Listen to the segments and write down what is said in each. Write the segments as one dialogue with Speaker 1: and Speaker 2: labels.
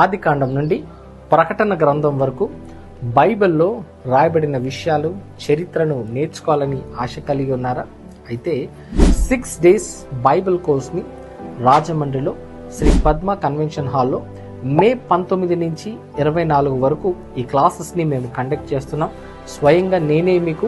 Speaker 1: ఆదికాండం నుండి ప్రకటన గ్రంథం వరకు బైబిల్లో రాయబడిన విషయాలు చరిత్రను నేర్చుకోవాలని ఆశ కలిగి ఉన్నారా? అయితే 6 days బైబిల్ కోర్స్ని రాజమండ్రిలో శ్రీ పద్మ కన్వెన్షన్ హాల్లో మే 19 నుంచి 24 వరకు ఈ క్లాసెస్ని మేము కండక్ట్ చేస్తున్నాం. స్వయంగా నేనే మీకు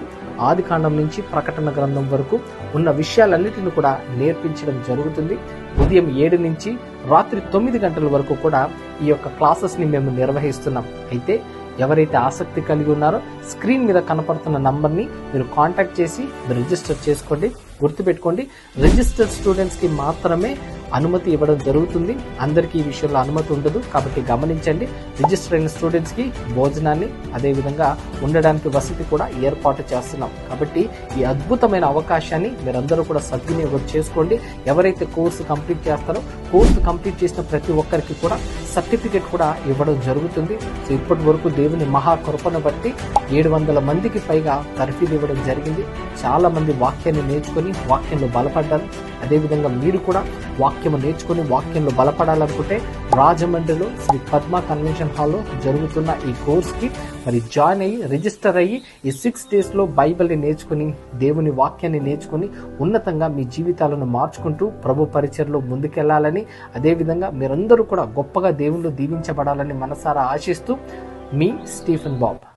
Speaker 1: ఆదికాండం నుంచి ప్రకటన గ్రంథం వరకు ఉన్న విషయాలన్నిటిని కూడా నేర్పించడం జరుగుతుంది. ఉదయం 7 నుంచి రాత్రి 9 గంటల వరకు కూడా ఈ యొక్క క్లాసెస్ని మేము నిర్వహిస్తున్నాం. అయితే ఎవరైతే ఆసక్తి కలిగి ఉన్నారో స్క్రీన్ మీద కనపడుతున్న నంబర్ని మీరు కాంటాక్ట్ చేసి రిజిస్టర్ చేసుకోండి. గుర్తుపెట్టుకోండి, రిజిస్టర్డ్ స్టూడెంట్స్కి మాత్రమే అనుమతి ఇవ్వడం జరుగుతుంది. అందరికీ ఈ విషయంలో అనుమతి ఉండదు, కాబట్టి గమనించండి. రిజిస్టర్ అయిన స్టూడెంట్స్కి భోజనాన్ని అదేవిధంగా ఉండడానికి వసతి కూడా ఏర్పాటు చేస్తున్నాం. కాబట్టి ఈ అద్భుతమైన అవకాశాన్ని మీరందరూ కూడా సద్వినియోగం చేసుకోండి. ఎవరైతే కోర్సు కంప్లీట్ చేస్తారో కోర్సు కంప్లీట్ చేసిన ప్రతి ఒక్కరికి కూడా సర్టిఫికెట్ కూడా ఇవ్వడం జరుగుతుంది. సో ఇప్పటి వరకు దేవుని మహాకృపను బట్టి 700 మందికి పైగా తర్ఫీదు ఇవ్వడం జరిగింది. చాలా మంది వాక్యాన్ని నేర్చుకొని వాక్యంలో బలపడ్డారు. అదేవిధంగా మీరు కూడా వాక్యము నేర్చుకుని వాక్యంలో బలపడాలనుకుంటే రాజమండ్రిలో శ్రీ పద్మ కన్వెన్షన్ హాల్లో జరుగుతున్న ఈ కోర్స్కి మరి జాయిన్ అయ్యి రిజిస్టర్ అయ్యి ఈ 6 daysలో బైబిల్ని నేర్చుకుని దేవుని వాక్యాన్ని నేర్చుకుని ఉన్నతంగా మీ జీవితాలను మార్చుకుంటూ ప్రభు పరిచర్లో ముందుకెళ్లాలని, అదేవిధంగా మీరందరూ కూడా గొప్పగా దేవుళ్ళు దీవించబడాలని మనసారా ఆశిస్తూ మీ స్టీఫెన్ బాబ్.